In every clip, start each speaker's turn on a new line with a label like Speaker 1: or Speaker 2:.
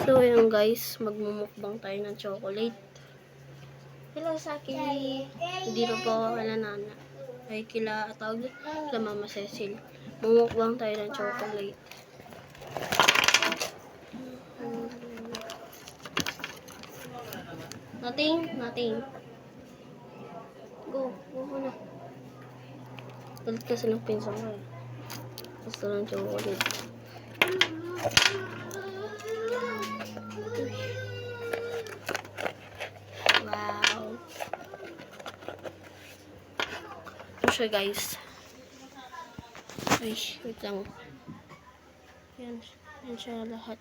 Speaker 1: So, ayan guys, magmumukbang tayo ng chocolate. Hello, Saki. Hindi na po ako kala nana. Ay, tawag kila Mama Cecil. Mumukbang tayo ng chocolate. Nothing. Go na. Galit kasi ng pinsan ko eh. Gusto ng chocolate. Wow. Ito siya guys. Ay, wait lang. Yan siya lahat.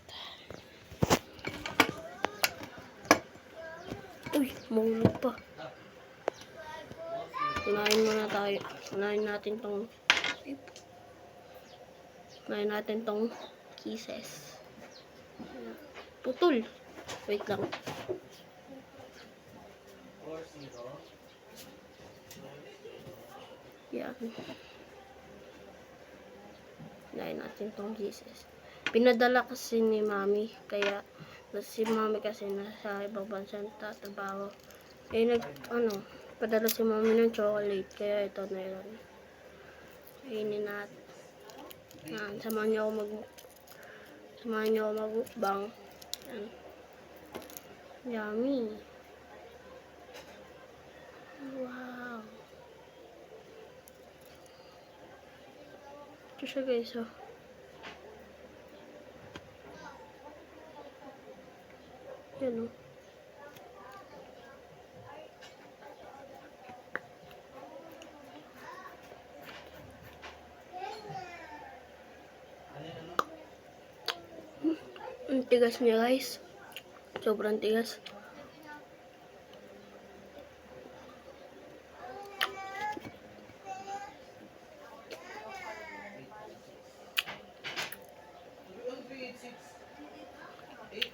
Speaker 1: Uy, mahulog pa. Unahin muna tayo. Unahin natin tong kisses. Putol. Wait lang. Yan. Unahin natin tong kisses. Pinadala kasi ni Mami. Kaya, si Mami kasi nasa ibang bansa tatrabaho. Eh, padala si Mami ng chocolate. Kaya ito na yun. Kainin natin. Yan, samahan niyo ako magmukbang. Yan. Yummy. Wow. Ito siya guys, oh. Yan, oh. Ang tigas niya guys. Sobrang tigas.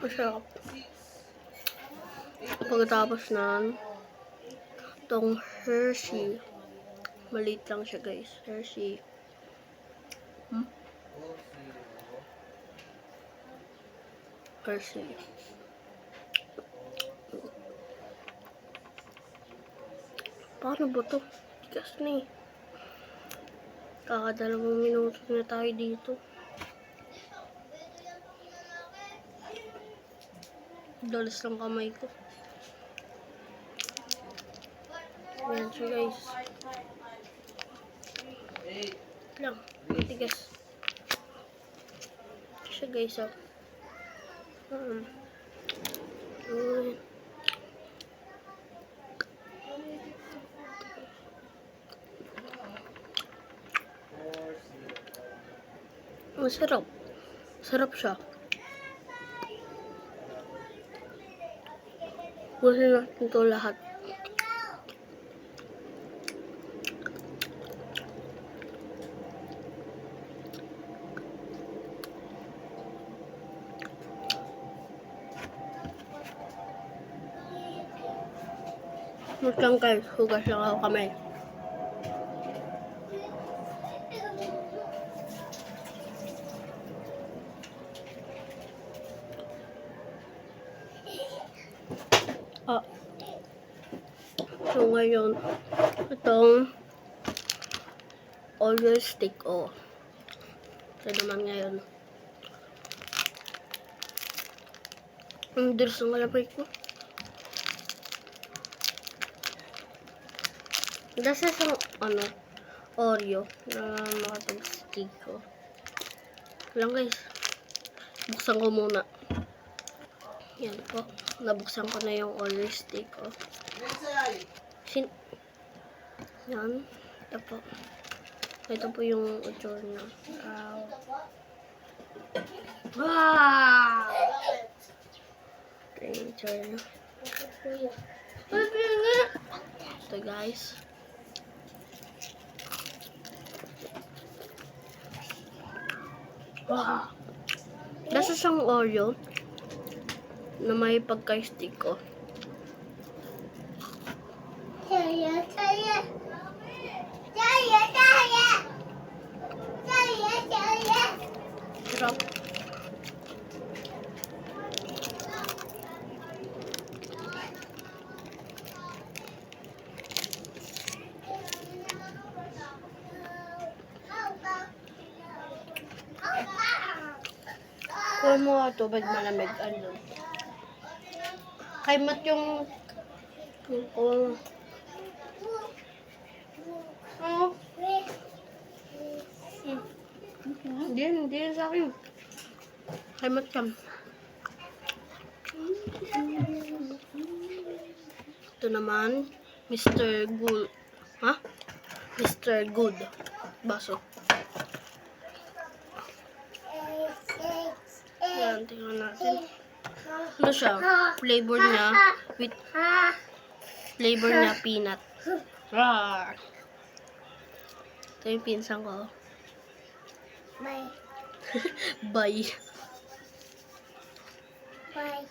Speaker 1: Masarap. Pagkatapos na itong Hershey. Maliit lang siya guys. Hershey. Hershey. Paano ba ito? Tigas na eh. Kakadalawang minuto na tayo dito. Dalas lang kamay ko. Ayan siya guys. Lang. Tigas. Siya guys, oh. Masarap. Sarap siya. Busin natin ito lahat. Wait lang guys, hugas lang ako kamay. So ngayon, itong Oreo stick, oh. Ito naman ngayon. Ang dilis ng malapay ko. Dasa sa Oreo na makapag-stick ko. Lang guys. Buksan ko muna. Yan po. Nabuksan ko na yung Oreo stick ko. Yan. Ito po. Ito po yung itsura niya. Wow! Ito yung itsura niya. Ito guys. Wow! Nasa siyang Oreo na may pagka-stick ko. Sarap. Kuha mo nga tubig malamig. Ano? Kay Mat yung... Oh. Ano? Hindi sa akin. Kay Mat yan. Ito naman, Mr. Good. Ha? Mr. Good. Baso. Yan, tingnan natin. Ano siya? Flavor niya with flavor niya peanut. Rawr. Ito yung pinsan ko.
Speaker 2: Bye.
Speaker 1: Bye.
Speaker 2: Bye.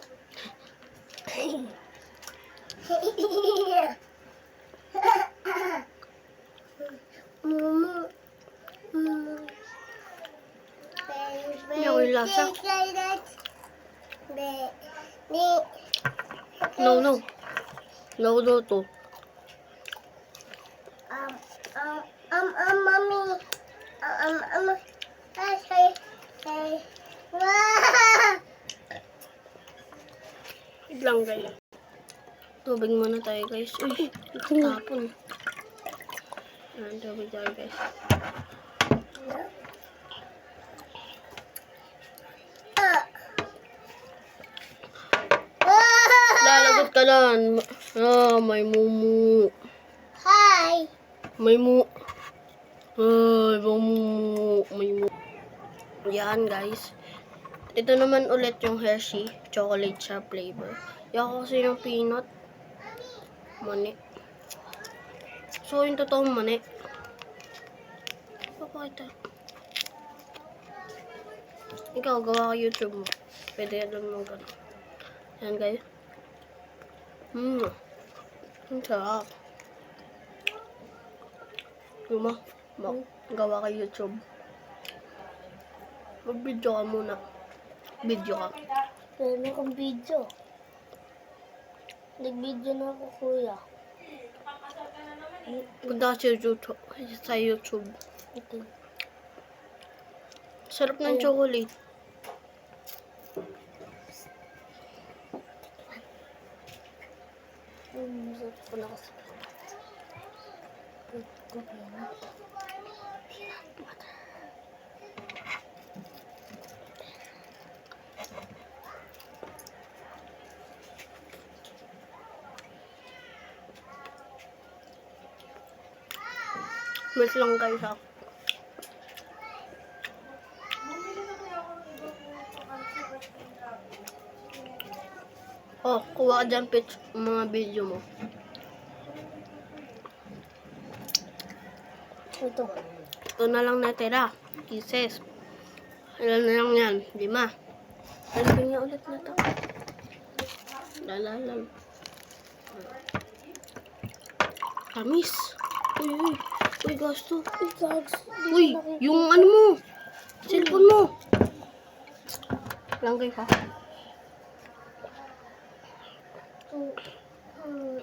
Speaker 1: Hindi ako yung lasa. No to.
Speaker 2: Mommy.
Speaker 1: Wait lang guys. Tubig muna tayo guys. Uy, tapon. Ayan, tubig tayo guys. Lalagot ka lang. May mumu.
Speaker 2: Hi.
Speaker 1: May mu. Ay, mumu. May mu. Yan guys. Ito naman ulit yung Hershey. Chocolate siya flavor. Yan kasi yung peanut. Mani. So, yung totoong mani. Papakita. Ikaw, gawa ka YouTube mo. Pwede doon mo gano'n. Yan guys. Ang sarap. Luma. Gawa ka YouTube. Mag-video ka muna. Video ka.
Speaker 2: Meron akong video. Nag-video na ako, kuya.
Speaker 1: Punta ka sa YouTube. Sa YouTube.
Speaker 2: Ito.
Speaker 1: Sarap ng chocolate.
Speaker 2: Masarap ko na kasi. Peanut.
Speaker 1: Wait lang guys ha. Oh, kuha ka dyan mga video mo.
Speaker 2: Ito.
Speaker 1: Ito na lang natira. Kisses. Ilan na lang yan? 5. Alipin niya ulit na ito. Lalalang. Tamis. Uy, gasto. Uy, yung ano mo. Cellphone mo. Langgay ka.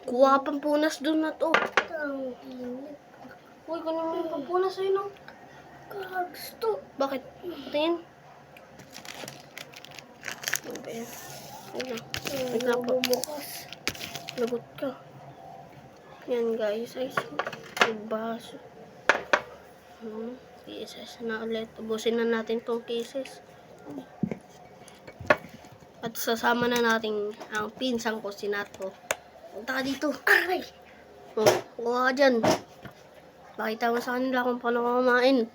Speaker 1: Kuha ka pampunas doon na to. Uy, kunin mo yung pampunas sa'yo no.
Speaker 2: Gusto.
Speaker 1: Bakit? Tingin. Okay. Wait lang po. Lagot ka. Yan guys. Ay, baso. Cases na ulit. Ubusin na natin tong cases. At sasama na natin ang pinsang ko, si Nato. Punta ka dito.
Speaker 2: Aray!
Speaker 1: Oh, kuha ka dyan. Pakita mo sa kanila kung paano kumain.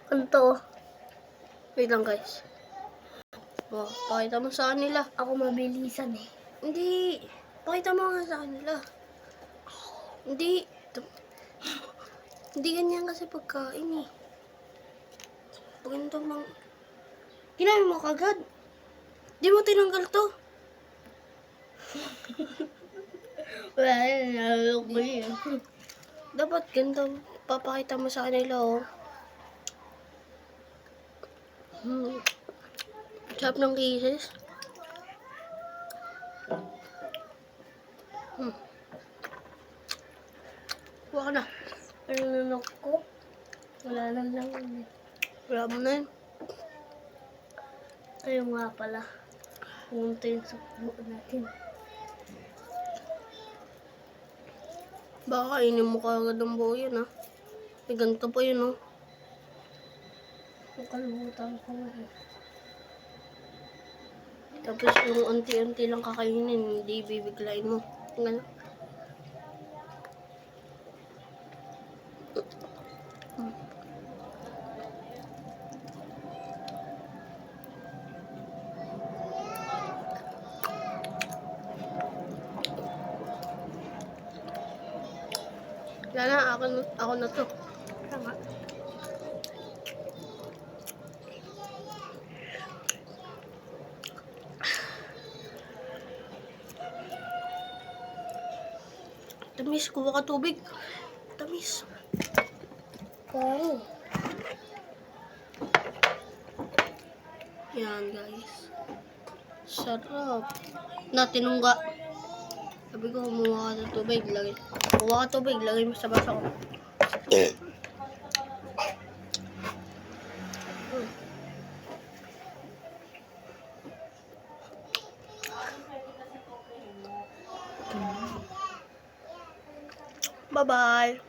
Speaker 1: Ano to? Wait lang guys. Oh, pakita mo sa kanila.
Speaker 2: Ako mabilisan eh.
Speaker 1: Hindi. Pakita mo nga sa kanila. Hindi. Hindi ganyan kasi pagkain eh. Pag ganito mang... Kinain mo kagad. Di mo tinanggal to.
Speaker 2: Wala na, nalulok ko yun.
Speaker 1: Dapat ganito. Papakita mo sa kanila oh. Sarap ng kisses. Kuha ka na.
Speaker 2: Nalulok ko. Wala na lang.
Speaker 1: Wala mo na yun.
Speaker 2: Tayo nga pala. Pumunta yung sukbo natin.
Speaker 1: Baka kainin mo kagad ang buo yun, ha? May ganito pa yun, oh.
Speaker 2: Nakalimutan ko nga eh.
Speaker 1: Tapos yung unti-unti lang kakainin, hindi bibiglain mo. Ganun. Lala, ako na to.
Speaker 2: Tama.
Speaker 1: Tamis, kuha ka tubig. Tamis.
Speaker 2: Oh.
Speaker 1: Yan, guys. Sarap. Na, tinungga. Sabi ko, kumuha ka ng tubig. Kuha ka tubig, lagay mo sa baso ko. Bye-bye.